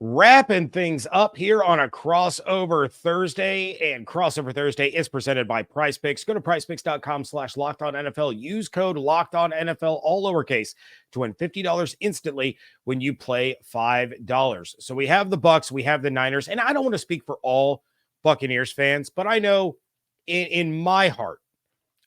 Wrapping things up here on a crossover Thursday, and crossover Thursday is presented by Prize Picks. Go to prizepicks.com/lockedonnfl. Use code LockedOnNFL, all lowercase, to win $50 instantly when you play $5. So we have the Bucks, we have the Niners, and I don't want to speak for all Buccaneers fans, but I know in my heart,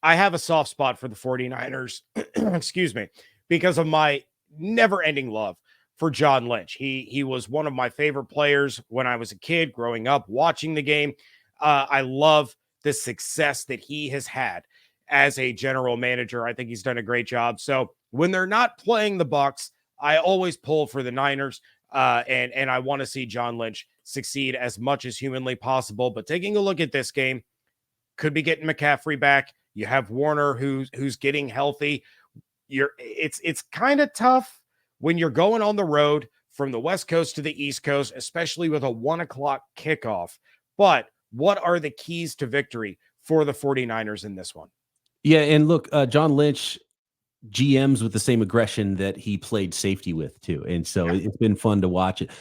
I have a soft spot for the 49ers, excuse me, because of my never-ending love for John Lynch. He was one of my favorite players when I was a kid growing up watching the game. I love the success that he has had as a general manager. I think he's done a great job. So when they're not playing the Bucks, I always pull for the Niners, and I want to see John Lynch succeed as much as humanly possible. But taking a look at this game, could be getting McCaffrey back. You have Warner who's getting healthy. It's kind of tough when you're going on the road from the West Coast to the East Coast, especially with a 1:00 kickoff. But what are the keys to victory for the 49ers in this one? Yeah, and look, John Lynch GMs with the same aggression that he played safety with too. And so it's been fun to watch it.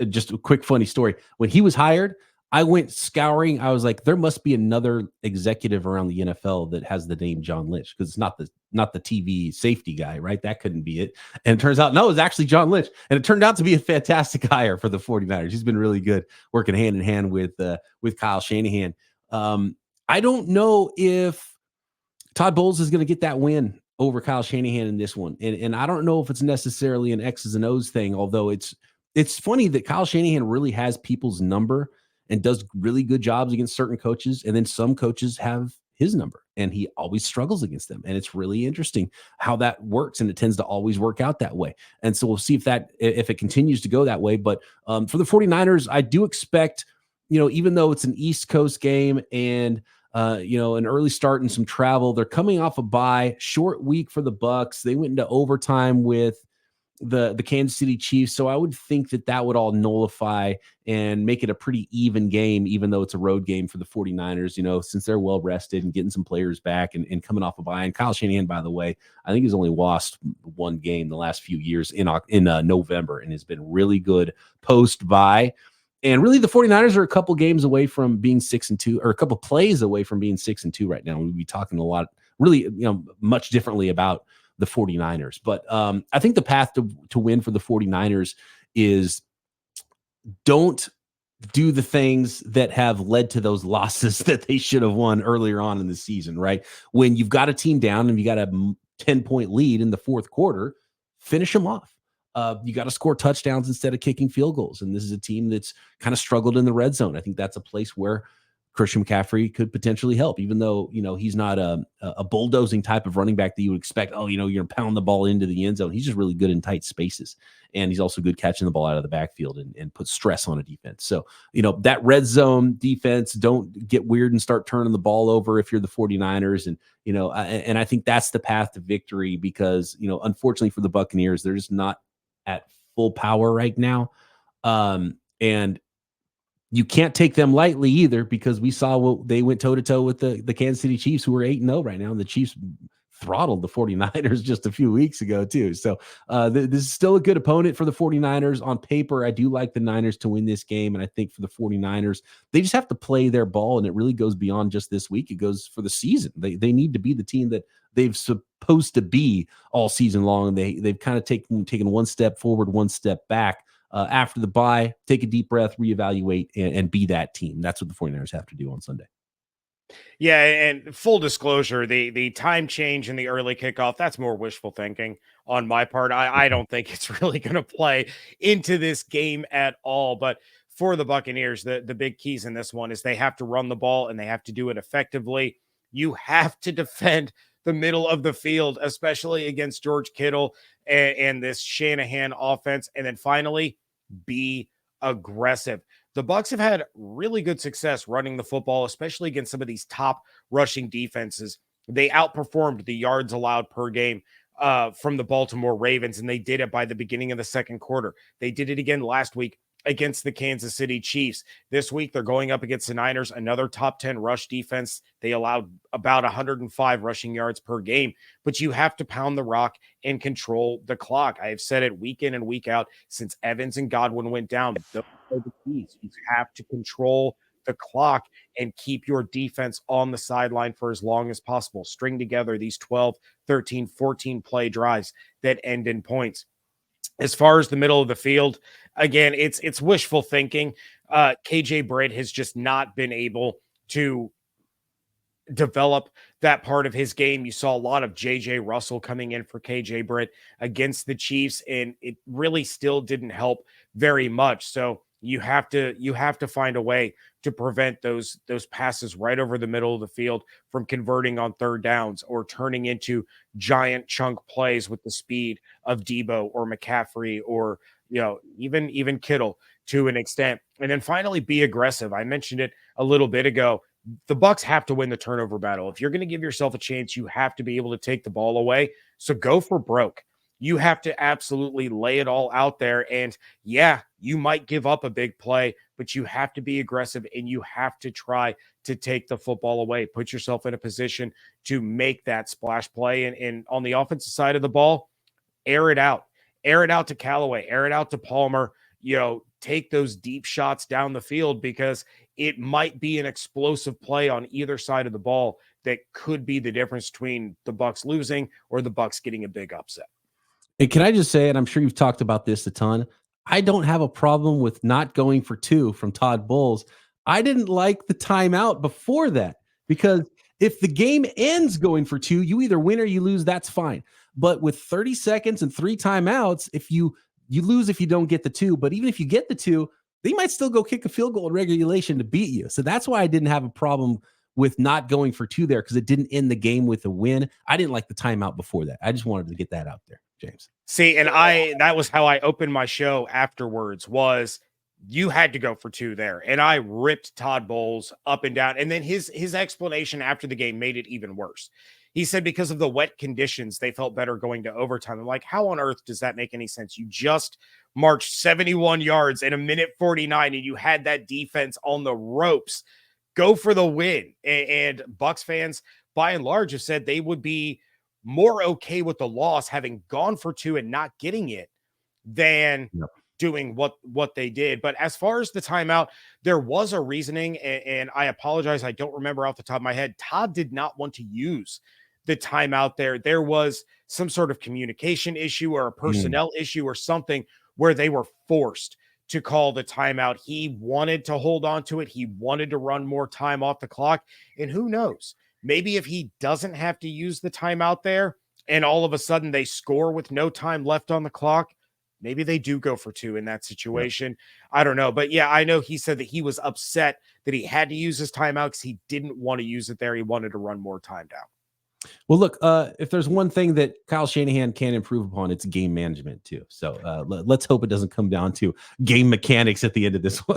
Just a quick funny story. When he was hired, I went scouring. I was like, there must be another executive around the NFL that has the name John Lynch, because it's not the TV safety guy, right? That couldn't be it. And it turns out, no, it's actually John Lynch. And it turned out to be a fantastic hire for the 49ers. He's been really good working hand in hand with Kyle Shanahan. I don't know if Todd Bowles is going to get that win over Kyle Shanahan in this one. And I don't know if it's necessarily an X's and O's thing, although it's funny that Kyle Shanahan really has people's number and does really good jobs against certain coaches. And then some coaches have his number and he always struggles against them. And it's really interesting how that works. And it tends to always work out that way. And so we'll see if it continues to go that way. But for the 49ers, I do expect, even though it's an East Coast game and an early start and some travel, they're coming off a bye, short week for the Bucks. They went into overtime with the Kansas City Chiefs. So I would think that would all nullify and make it a pretty even game, even though it's a road game for the 49ers, since they're well rested and getting some players back and coming off a bye. And Kyle Shanahan, by the way, I think he's only lost one game the last few years in November and has been really good post-bye. And really, the 49ers are a couple games away from being 6-2, or a couple plays away from being 6-2 right now. We'll be talking a lot, really, much differently about the 49ers. But I think the path to win for the 49ers is don't do the things that have led to those losses that they should have won earlier on in the season, right? When you've got a team down and you got a 10-point lead in the fourth quarter, finish them off. You got to score touchdowns instead of kicking field goals. And this is a team that's kind of struggled in the red zone. I think that's a place where Christian McCaffrey could potentially help, even though, he's not a bulldozing type of running back that you would expect. Oh, you're going to pound the ball into the end zone. He's just really good in tight spaces. And he's also good catching the ball out of the backfield and put stress on a defense. So, that red zone defense, don't get weird and start turning the ball over if you're the 49ers. And, and I think that's the path to victory because, unfortunately for the Buccaneers, they're just not at full power right now. And you can't take them lightly either, because we saw what they went toe-to-toe with the Kansas City Chiefs, who are 8-0 right now. And the Chiefs throttled the 49ers just a few weeks ago too. So this is still a good opponent for the 49ers. On paper, I do like the Niners to win this game. And I think for the 49ers, they just have to play their ball. And it really goes beyond just this week. It goes for the season. They need to be the team that they've supposed to be all season long. They've kind of taken one step forward, one step back. After the bye, take a deep breath, reevaluate, and be that team. That's what the 49ers have to do on Sunday. Yeah, and full disclosure, the time change in the early kickoff, that's more wishful thinking on my part. I don't think it's really going to play into this game at all. But for the Buccaneers, the big keys in this one is they have to run the ball and they have to do it effectively. You have to defend the middle of the field, especially against George Kittle and this Shanahan offense. And then finally, be aggressive. The Bucs have had really good success running the football, especially against some of these top rushing defenses. They outperformed the yards allowed per game from the Baltimore Ravens, and they did it by the beginning of the second quarter. They did it again last week against the Kansas City Chiefs. This week, they're going up against the Niners, another top 10 rush defense. They allowed about 105 rushing yards per game, but you have to pound the rock and control the clock. I have said it week in and week out since Evans and Godwin went down. Those are the keys. You have to control the clock and keep your defense on the sideline for as long as possible. String together these 12, 13, 14 play drives that end in points. As far as the middle of the field, again, it's wishful thinking. KJ Britt has just not been able to develop that part of his game. You saw a lot of JJ Russell coming in for KJ Britt against the Chiefs, and it really still didn't help very much. So you have to find a way to prevent those passes right over the middle of the field from converting on third downs or turning into giant chunk plays with the speed of Debo or McCaffrey or even Kittle to an extent. And then finally, be aggressive. I mentioned it a little bit ago. The Bucs have to win the turnover battle. If you're going to give yourself a chance, you have to be able to take the ball away. So go for broke. You have to absolutely lay it all out there. And yeah, you might give up a big play, but you have to be aggressive and you have to try to take the football away. Put yourself in a position to make that splash play. And on the offensive side of the ball, air it out. Air it out to Callaway. Air it out to Palmer. Take those deep shots down the field because it might be an explosive play on either side of the ball that could be the difference between the Bucs losing or the Bucs getting a big upset. And can I just say, and I'm sure you've talked about this a ton, I don't have a problem with not going for 2 from Todd Bowles. I didn't like the timeout before that because if the game ends going for 2, you either win or you lose, that's fine. But with 30 seconds and 3 timeouts, if you lose if you don't get the 2, but even if you get the 2, they might still go kick a field goal in regulation to beat you. So that's why I didn't have a problem with not going for 2 there because it didn't end the game with a win. I didn't like the timeout before that. I just wanted to get that out there, James. See, and that was how I opened my show afterwards was you had to go for 2 there. And I ripped Todd Bowles up and down. And then his explanation after the game made it even worse. He said because of the wet conditions, they felt better going to overtime. I'm like, how on earth does that make any sense? You just marched 71 yards in a minute 49 and you had that defense on the ropes. Go for the win. And Bucs fans, by and large, have said they would be more okay with the loss having gone for 2 and not getting it than doing what they did. But as far as the timeout, there was a reasoning, and I apologize, I don't remember off the top of my head. Todd did not want to use the timeout there. There was some sort of communication issue or a personnel issue or something where they were forced to call the timeout. He wanted to hold on to it. He wanted to run more time off the clock. And who knows? Maybe if he doesn't have to use the timeout there and all of a sudden they score with no time left on the clock, maybe they do go for 2 in that situation. I don't know. But yeah, I know he said that he was upset that he had to use his timeout because he didn't want to use it there. He wanted to run more time down. Well, look, if there's one thing that Kyle Shanahan can improve upon, it's game management too. So let's hope it doesn't come down to game mechanics at the end of this one.